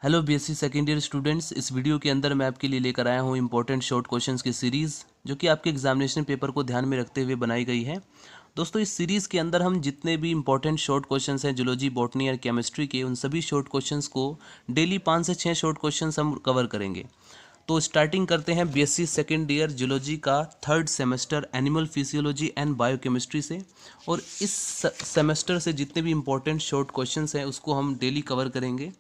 Hello BSc second year students, इस video के अंदर मैं आपके लिए लेकर आया हूँ इंपॉर्टेंट शॉर्ट क्वेश्चंस की सीरीज़ जो कि आपके एग्जामिनेशन पेपर को ध्यान में रखते हुए बनाई गई है। दोस्तों, इस सीरीज़ के अंदर हम जितने भी इंपॉर्टेंट शॉर्ट क्वेश्चंस हैं जूलॉजी, बॉटनी और केमिस्ट्री के, उन सभी शॉर्ट क्वेश्चंस को डेली 5 से 6 शॉर्ट क्वेश्चंस हम कवर करेंगे। तो स्टार्टिंग करते हैं बीएससी सेकेंड ईयर जूलॉजी का third semester animal physiology and biochemistry से। और इस सेमेस्टर से जितने भी इंपॉर्टेंट शॉर्ट क्वेश्चंस हैं उसको हम डेली कवर करेंगे।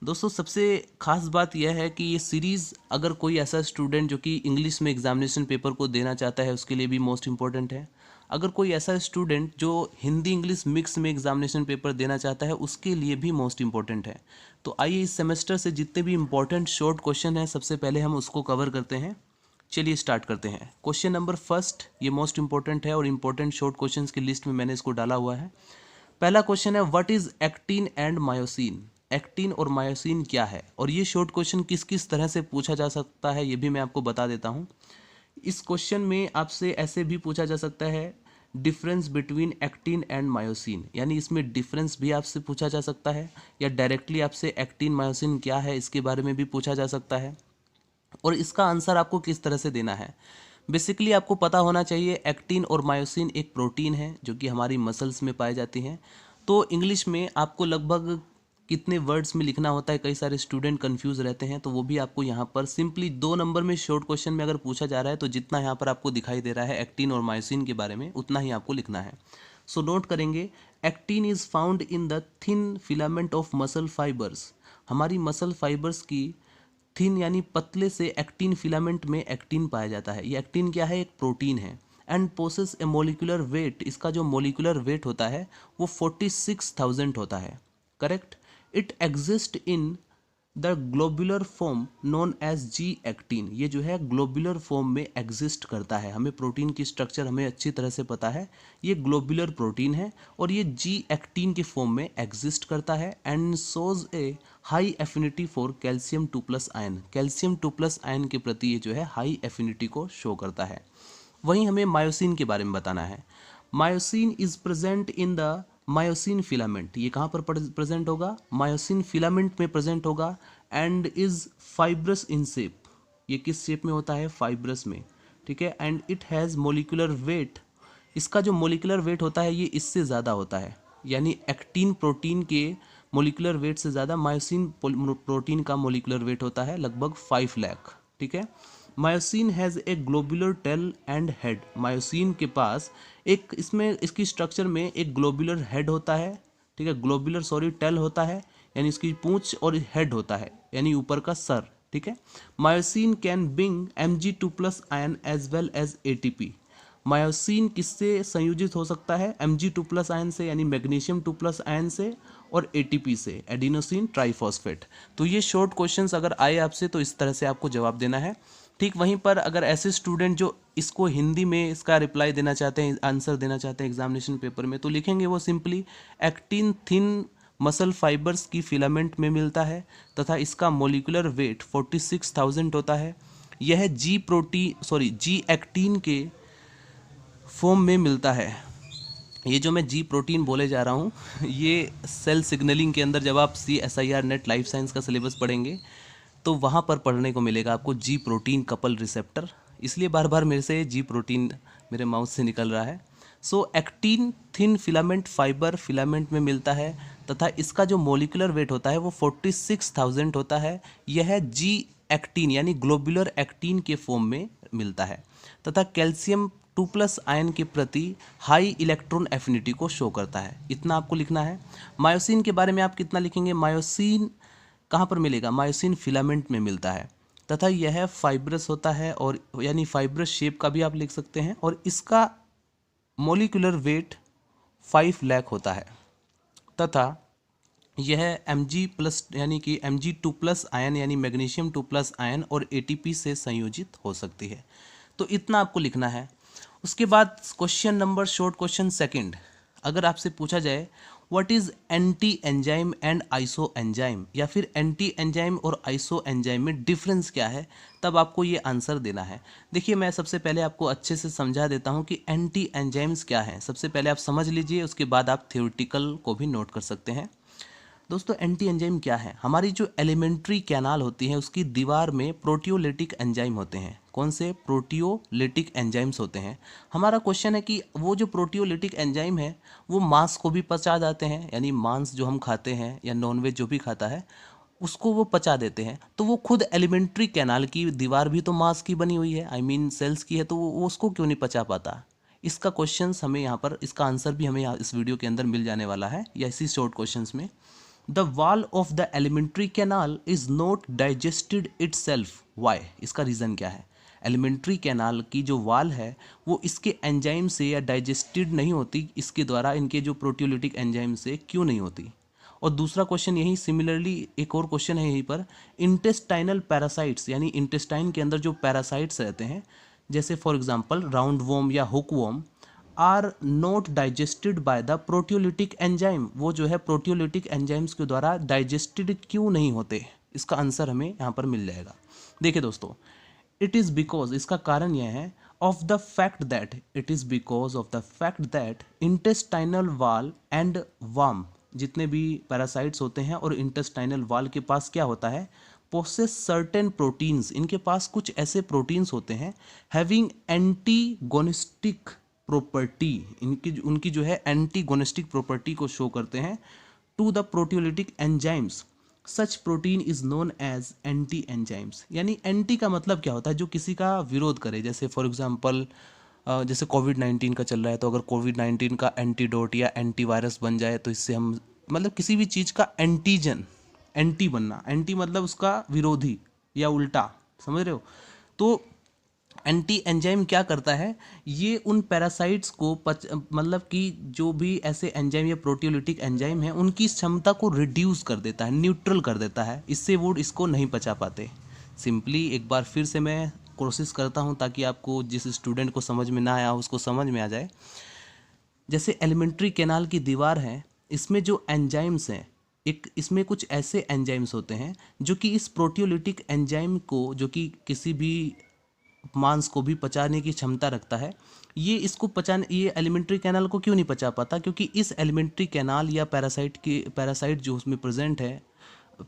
दोस्तों, सबसे ख़ास बात यह है कि ये सीरीज़ अगर कोई ऐसा स्टूडेंट जो कि इंग्लिश में एग्जामिनेशन पेपर को देना चाहता है उसके लिए भी मोस्ट इम्पॉर्टेंट है। अगर कोई ऐसा स्टूडेंट जो हिंदी इंग्लिश मिक्स में एग्जामिनेशन पेपर देना चाहता है उसके लिए भी मोस्ट इम्पॉर्टेंट है। तो आइए इस सेमेस्टर से जितने भी इंपॉर्टेंट शॉर्ट क्वेश्चन हैं सबसे पहले हम उसको कवर करते हैं। चलिए स्टार्ट करते हैं। क्वेश्चन नंबर फर्स्ट, ये मोस्ट इंपॉर्टेंट है और इंपॉर्टेंट शॉर्ट क्वेश्चंस की लिस्ट में मैंने इसको डाला हुआ है। पहला क्वेश्चन है, what is actin and myosin. Actin और मायोसिन क्या है, और ये शॉर्ट क्वेश्चन किस किस तरह से पूछा जा सकता है ये भी मैं आपको बता देता हूँ। इस क्वेश्चन में आपसे ऐसे भी पूछा जा सकता है, difference between actin and myosin, यानी इसमें डिफरेंस भी आपसे पूछा जा सकता है, या डायरेक्टली आपसे एक्टिन मायोसिन क्या है इसके बारे में भी पूछा जा सकता है। और इसका आंसर आपको किस तरह से देना है। बेसिकली आपको पता होना चाहिए एक्टिन और मायोसिन एक प्रोटीन है जो कि हमारी मसल्स में पाई जाती हैं। तो इंग्लिश में आपको लगभग कितने वर्ड्स में लिखना होता है, कई सारे स्टूडेंट कंफ्यूज रहते हैं, तो वो भी आपको यहाँ पर सिंपली 2 नंबर में शॉर्ट क्वेश्चन में अगर पूछा जा रहा है तो जितना यहाँ पर आपको दिखाई दे रहा है एक्टिन और मायोसिन के बारे में उतना ही आपको लिखना है। सो नोट करेंगे, actin is found in the thin filament of muscle fibres. हमारी मसल फाइबर्स की थिन यानी पतले से एक्टिन फिलामेंट में एक्टिन पाया जाता है। ये एक्टिन क्या है, एक प्रोटीन है। And possess a molecular weight, इसका जो मोलिकुलर वेट होता है वो 46,000 होता है। Correct. It exist in the globular form known as G actin. ये जो है ग्लोबुलर फॉर्म में एग्जिस्ट करता है। हमें प्रोटीन की स्ट्रक्चर हमें अच्छी तरह से पता है, ये ग्लोबुलर प्रोटीन है और ये जी एक्टिन के फॉर्म में एग्जिस्ट करता है। And shows A high affinity for calcium 2+ ion. Calcium 2+ ion के प्रति ये जो है हाई एफिनिटी को शो करता है। वहीं हमें मायोसिन के बारे में बताना है। Myosin is present in the myosin filament. ये कहाँ पर प्रेजेंट होगा, मायोसिन फिलामेंट में प्रेजेंट होगा। And is fibrous in shape. ये किस शेप में होता है, फाइब्रस में। ठीक है। And it has molecular weight. इसका जो मोलिकुलर वेट होता है ये इससे ज़्यादा होता है, यानी एक्टिन प्रोटीन के मोलिकुलर वेट से ज़्यादा मायोसिन प्रोटीन का मोलिकुलर वेट होता है, लगभग 5 लाख। ठीक है। Myosin has a globular tail and head. Myosin के पास एक, इसमें इसकी स्ट्रक्चर में एक ग्लोबुलर हेड होता है। ठीक है, ग्लोबुलर सॉरी टेल होता है यानी इसकी पूंछ, और हेड होता है यानी ऊपर का सर। ठीक है। Myosin can bind Mg2+ ion as well as ATP। Myosin किससे संयोजित हो सकता है, Mg2+ आयन से यानी मैग्नीशियम 2+ आयन से, और ATP से, एडिनोसिन ट्राइफॉस्फेट। तो ये शॉर्ट क्वेश्चंस अगर आए आपसे तो इस तरह से आपको जवाब देना है। ठीक वहीं पर अगर ऐसे स्टूडेंट जो इसको हिंदी में इसका रिप्लाई देना चाहते हैं, आंसर देना चाहते हैं एग्जामिनेशन पेपर में, तो लिखेंगे वो simply, actin thin muscle fibres की फिलामेंट में मिलता है तथा इसका मोलिकुलर वेट 46,000 होता है। यह जी एक्टिन के फॉर्म में मिलता है। ये जो मैं जी प्रोटीन बोले जा रहा हूँ ये सेल सिग्नलिंग के अंदर जब आप CSIR नेट लाइफ साइंस का सिलेबस पढ़ेंगे तो वहाँ पर पढ़ने को मिलेगा आपको जी प्रोटीन कपल रिसेप्टर। इसलिए बार बार मेरे से जी प्रोटीन मेरे माउथ से निकल रहा है। So actin thin filament fibre filament में मिलता है तथा इसका जो मोलिकुलर वेट होता है वो 46,000 होता है। यह जी एक्टिन यानी ग्लोबुलर एक्टिन के फॉर्म में मिलता है तथा कैल्शियम 2+ आयन के प्रति हाई इलेक्ट्रॉन एफिनिटी को शो करता है। इतना आपको लिखना है। मायोसिन के बारे में आप कितना लिखेंगे, मायोसिन कहाँ पर मिलेगा, मायोसिन फिलामेंट में मिलता है तथा यह फाइब्रस होता है, और यानी फाइब्रस शेप का भी आप लिख सकते हैं, और इसका मोलिकुलर वेट 5 लाख होता है तथा यह Mg+ यानी कि Mg2+ आयन यानी मैग्नीशियम 2+ आयन और ATP से संयोजित हो सकती है। तो इतना आपको लिखना है। उसके बाद question number short question second, अगर आपसे पूछा जाए what is anti enzyme and iso enzyme, या फिर एंटी एंजाइम और आइसो एंजाइम में डिफरेंस क्या है, तब आपको ये आंसर देना है। देखिए, मैं सबसे पहले आपको अच्छे से समझा देता हूँ कि एंटी एंजाइम्स क्या है। सबसे पहले आप समझ लीजिए, उसके बाद आप थ्योरेटिकल को भी नोट कर सकते हैं। दोस्तों एंटी एंजाइम क्या है? हमारी जो एलिमेंट्री कैनाल होती है उसकी दीवार में प्रोटियोलिटिक एंजाइम होते हैं। कौन से? प्रोटियोलिटिक एंजाइम्स होते हैं। हमारा क्वेश्चन है कि वो जो प्रोटियोलिटिक एंजाइम है वो मांस को भी पचा जाते हैं, यानी मांस जो हम खाते हैं या नॉनवेज जो भी खाता है उसको वो पचा देते हैं। तो वो खुद एलिमेंट्री कैनाल की दीवार भी तो मांस की बनी हुई है, आई मीन सेल्स की है, तो वो उसको क्यों नहीं पचा पाता? इसका क्वेश्चन हमें यहाँ पर, इसका आंसर भी हमें यहाँ इस वीडियो के अंदर मिल जाने वाला है या इसी शॉर्ट क्वेश्चंस में। The wall of the alimentary canal is not digested itself. Why? इसका रीज़न क्या है? एलिमेंट्री कैनाल की जो वाल है वो इसके एंजाइम से या डाइजेस्टेड नहीं होती, इसके द्वारा इनके जो प्रोटियोलिटिक एंजाइम से क्यों नहीं होती? और दूसरा क्वेश्चन यही सिमिलरली एक और क्वेश्चन है यहीं पर, इंटेस्टाइनल पैरासाइट्स यानी इंटेस्टाइन के अंदर जो पैरासाइट्स रहते हैं, जैसे फॉर एग्जांपल राउंड वॉर्म या hook worm, are not digested by the proteolytic enzyme. वो जो है प्रोटियोलिटिक एंजाइम्स के द्वारा डाइजेस्टेड क्यों नहीं होते? इसका आंसर हमें यहाँ पर मिल जाएगा। देखिए दोस्तों, इट इज़ बिकॉज, इसका कारण यह है, of the fact that, it is because of the fact that intestinal वाल एंड वर्म, जितने भी पैरासाइट्स होते हैं और इंटेस्टाइनल वाल के पास क्या होता है, पोसेस सर्टेन प्रोटीन्स, इनके पास कुछ ऐसे प्रोटीन्स होते हैं हैविंग एंटीगोनिस्टिक प्रॉपर्टी, उनकी जो है एंटीगोनिस्टिक प्रॉपर्टी को शो करते हैं to the proteolytic enzymes. Such protein is known as anti enzymes. यानी एंटी का मतलब क्या होता है? जो किसी का विरोध करे। जैसे फॉर एग्जांपल जैसे कोविड-19 का चल रहा है, तो अगर कोविड-19 का एंटीडोट या एंटीवायरस बन जाए तो इससे हम, मतलब किसी भी चीज़ का एंटीजन, एंटी बनना, एंटी मतलब उसका विरोधी या उल्टा, समझ रहे हो? तो एंटी एंजाइम क्या करता है, ये उन पैरासाइट्स को मतलब कि जो भी ऐसे एंजाइम या प्रोटियोलिटिक एंजाइम हैं उनकी क्षमता को रिड्यूस कर देता है, न्यूट्रल कर देता है, इससे वो इसको नहीं पचा पाते। सिंपली एक बार फिर से मैं कोशिश करता हूँ ताकि आपको, जिस स्टूडेंट को समझ में ना आया उसको समझ में आ जाए। जैसे एलिमेंट्री कैनाल की दीवार है, इसमें जो एंजाइम्स हैं, एक इसमें कुछ ऐसे एंजाइम्स होते हैं जो कि इस प्रोटियोलिटिक एंजाइम को, जो कि किसी भी मांस को भी पचाने की क्षमता रखता है, ये इसको पचाने, ये एलिमेंट्री कैनाल को क्यों नहीं पचा पाता? क्योंकि इस एलिमेंट्री कैनाल या पैरासाइट जो उसमें प्रेजेंट है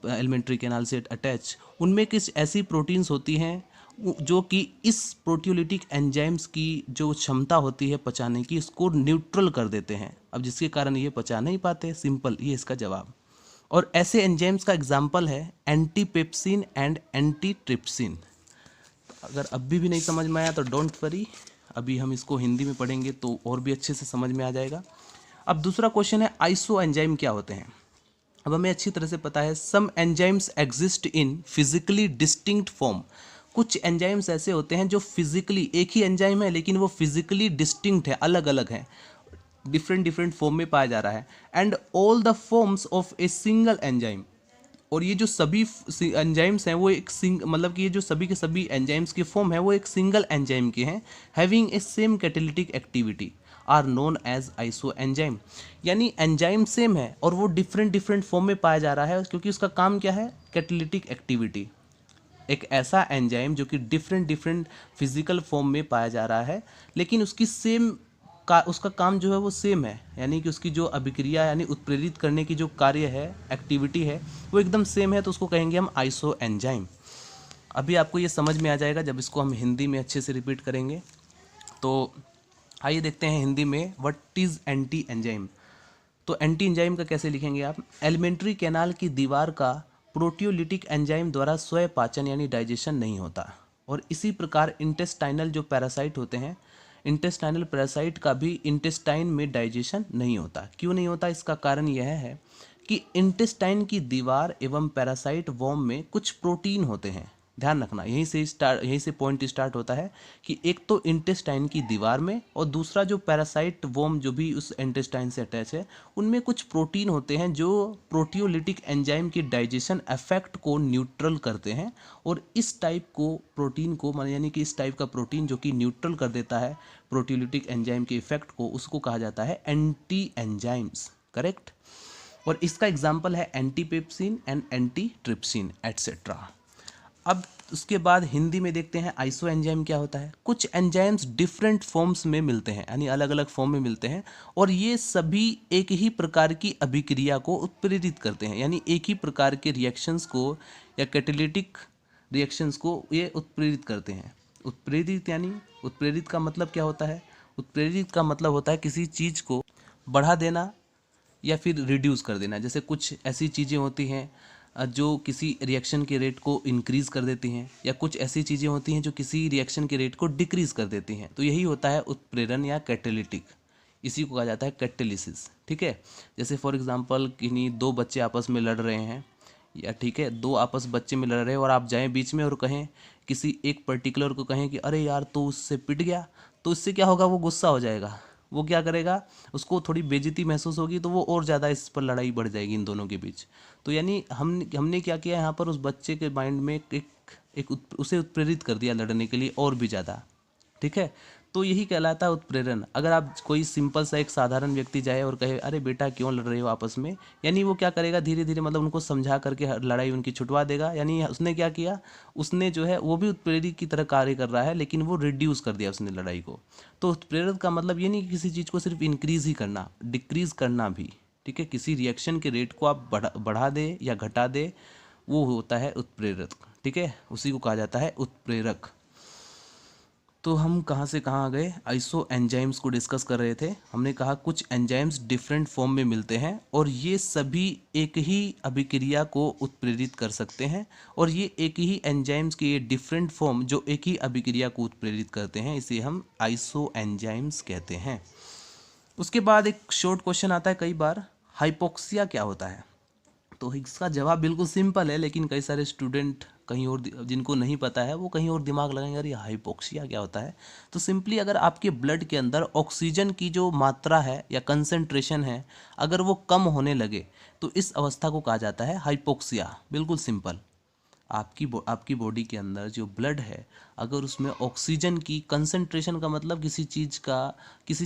एलिमेंट्री कैनाल से अटैच, उनमें कुछ ऐसी प्रोटीन्स होती हैं जो कि इस प्रोटियोलिटिक एंजाइम्स की जो क्षमता होती है पचाने की, इसको न्यूट्रल कर देते हैं। अब जिसके कारण ये पचा नहीं पाते, सिंपल, ये इसका जवाब। और ऐसे एंजाइम्स का एग्जाम्पल है एंटीपेप्सिन एंड एंटीट्रिप्सिन। अगर अभी भी नहीं समझ में आया तो डोंट वरी, अभी हम इसको हिंदी में पढ़ेंगे तो और भी अच्छे से समझ में आ जाएगा। अब दूसरा क्वेश्चन है, आइसो एंजाइम क्या होते हैं? अब हमें अच्छी तरह से पता है, some enzymes exist in physically distinct form. कुछ एंजाइम्स ऐसे होते हैं जो फिजिकली, एक ही एंजाइम है लेकिन वो फिजिकली डिस्टिंक्ट है, अलग अलग है, डिफरेंट डिफरेंट फॉर्म में पाया जा रहा है। And all the forms of a single enzyme, और ये जो सभी एंजाइम्स हैं वो एक मतलब कि ये जो सभी के सभी एंजाइम्स के फॉर्म है वो एक सिंगल एंजाइम के हैं, having a same catalytic activity are known as isoenzyme. यानी एंजाइम सेम है और वो डिफरेंट डिफरेंट फॉर्म में पाया जा रहा है, क्योंकि उसका काम क्या है? Catalytic activity. एक ऐसा एंजाइम जो कि डिफरेंट डिफरेंट फिजिकल फॉर्म में पाया जा रहा है, लेकिन उसकी सेम का, उसका काम जो है वो सेम है, यानी कि उसकी जो अभिक्रिया यानी उत्प्रेरित करने की जो कार्य है, एक्टिविटी है, वो एकदम सेम है, तो उसको कहेंगे हम आइसो एंजाइम। अभी आपको ये समझ में आ जाएगा जब इसको हम हिंदी में अच्छे से रिपीट करेंगे। तो आइए देखते हैं हिंदी में, व्हाट इज़ एंटी एंजाइम। तो एंटी एंजाइम का कैसे लिखेंगे आप? एलिमेंट्री कैनाल की दीवार का प्रोटियोलिटिक एंजाइम द्वारा स्वयं पाचन यानी डाइजेशन नहीं होता। और इसी प्रकार इंटेस्टाइनल जो पैरासाइट होते हैं, इंटेस्टाइनल पैरासाइट का भी इंटेस्टाइन में डाइजेशन नहीं होता। क्यों नहीं होता? इसका कारण यह है कि इंटेस्टाइन की दीवार एवं पैरासाइट वॉर्म में कुछ प्रोटीन होते हैं। ध्यान रखना, यहीं से पॉइंट स्टार्ट होता है कि एक तो इंटेस्टाइन की दीवार में, और दूसरा जो पैरासाइट वॉर्म जो भी उस इंटेस्टाइन से अटैच है, उनमें कुछ प्रोटीन होते हैं जो प्रोटियोलिटिक एंजाइम की डाइजेशन इफेक्ट को न्यूट्रल करते हैं। और इस टाइप को प्रोटीन को, यानी कि इस टाइप का प्रोटीन जो कि न्यूट्रल कर देता है प्रोटियोलिटिक एंजाइम के इफेक्ट को, उसको कहा जाता है एंटी एंजाइम्स। करेक्ट। और इसका एग्जाम्पल है एंटीपेप्सिन एंड एंटीट्रिप्सिन एटसेट्रा। अब उसके बाद हिंदी में देखते हैं आइसो एंजाइम क्या होता है। कुछ एंजाइम्स डिफरेंट फॉर्म्स में मिलते हैं, यानी अलग अलग फॉर्म में मिलते हैं, और ये सभी एक ही प्रकार की अभिक्रिया को उत्प्रेरित करते हैं, यानी एक ही प्रकार के रिएक्शंस को या कैटालिटिक रिएक्शंस को ये उत्प्रेरित करते हैं। उत्प्रेरित यानी उत्प्रेरित का मतलब क्या होता है? उत्प्रेरित का मतलब होता है किसी चीज़ को बढ़ा देना या फिर रिड्यूस कर देना। जैसे कुछ ऐसी चीज़ें होती हैं जो किसी रिएक्शन के रेट को इंक्रीज़ कर देती हैं, या कुछ ऐसी चीज़ें होती हैं जो किसी रिएक्शन के रेट को डिक्रीज़ कर देती हैं। तो यही होता है उत्प्रेरण या कैटालिटिक, इसी को कहा जाता है कैटालिसिस। ठीक है, जैसे फॉर एग्जांपल किन्हीं दो बच्चे आपस में लड़ रहे हैं, या ठीक है दो आपस बच्चे में लड़ रहे हैं और आप जाएं बीच में और कहें किसी एक पर्टिकुलर को कहें कि अरे यार तो उससे पिट गया, तो इससे क्या होगा? वो गुस्सा हो जाएगा, वो क्या करेगा, उसको थोड़ी बेइज्जती महसूस होगी, तो वो और ज़्यादा इस पर लड़ाई बढ़ जाएगी इन दोनों के बीच। तो यानी हमने क्या किया यहाँ पर, उस बच्चे के माइंड में उसे उत्प्रेरित कर दिया लड़ने के लिए और भी ज़्यादा। ठीक है, तो यही कहलाता है उत्प्रेरण। अगर आप कोई सिंपल सा एक साधारण व्यक्ति जाए और कहे अरे बेटा क्यों लड़ रहे हो आपस में, यानी वो क्या करेगा, धीरे धीरे मतलब उनको समझा करके लड़ाई उनकी छुटवा देगा। यानी उसने क्या किया, उसने जो है वो भी उत्प्रेरक की तरह कार्य कर रहा है, लेकिन वो रिड्यूस कर दिया उसने लड़ाई को। तो उत्प्रेरक का मतलब ये नहीं कि किसी चीज़ को सिर्फ इंक्रीज ही करना, डिक्रीज करना भी। ठीक है, किसी रिएक्शन के रेट को आप बढ़ा दे या घटा दे, वो होता है उत्प्रेरक। ठीक है, उसी को कहा जाता है उत्प्रेरक। तो हम कहाँ से कहाँ आ गए? आइसो एंजाइम्स को डिस्कस कर रहे थे। हमने कहा कुछ एंजाइम्स डिफरेंट फॉर्म में मिलते हैं और ये सभी एक ही अभिक्रिया को उत्प्रेरित कर सकते हैं, और ये एक ही एंजाइम्स के ये डिफरेंट फॉर्म जो एक ही अभिक्रिया को उत्प्रेरित करते हैं, इसे हम आइसो एंजाइम्स कहते हैं। उसके बाद एक शॉर्ट क्वेश्चन आता है कई बार, हाइपोक्सिया क्या होता है? तो इसका जवाब बिल्कुल सिंपल है, लेकिन कई सारे स्टूडेंट कहीं और, जिनको नहीं पता है वो कहीं और दिमाग लगाएंगे, अरे हाइपोक्सिया क्या होता है? तो सिंपली अगर आपके ब्लड के अंदर ऑक्सीजन की जो मात्रा है या कंसंट्रेशन है, अगर वो कम होने लगे तो इस अवस्था को कहा जाता है हाइपोक्सिया। बिल्कुल सिंपल। आपकी बॉडी के अंदर जो ब्लड है, अगर उसमें ऑक्सीजन की कंसंट्रेशन का मतलब किसी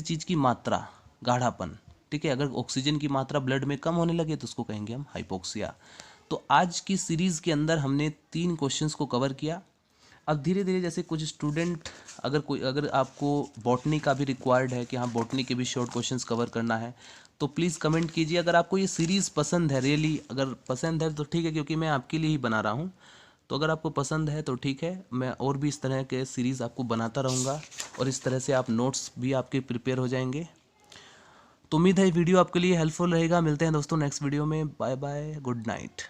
चीज़ की मात्रा, गाढ़ापन, ठीक है, अगर ऑक्सीजन की मात्रा ब्लड में कम होने लगे तो उसको कहेंगे हम हाइपोक्सिया। तो आज की सीरीज़ के अंदर हमने 3 क्वेश्चंस को कवर किया। अब धीरे धीरे जैसे कुछ स्टूडेंट, अगर आपको बॉटनी का भी रिक्वायर्ड है कि हाँ बॉटनी के भी शॉर्ट क्वेश्चंस कवर करना है, तो प्लीज़ कमेंट कीजिए। अगर आपको ये सीरीज़ पसंद है, रियली अगर पसंद है तो ठीक है, क्योंकि मैं आपके लिए ही बना रहा हूँ। तो अगर आपको पसंद है तो ठीक है, मैं और भी इस तरह के सीरीज़ आपको बनाता रहूँगा, और इस तरह से आप नोट्स भी आपके प्रिपेयर हो जाएंगे। तो उम्मीद है वीडियो आपके लिए हेल्पफुल रहेगा। मिलते हैं दोस्तों नेक्स्ट वीडियो में। Bye bye, good night.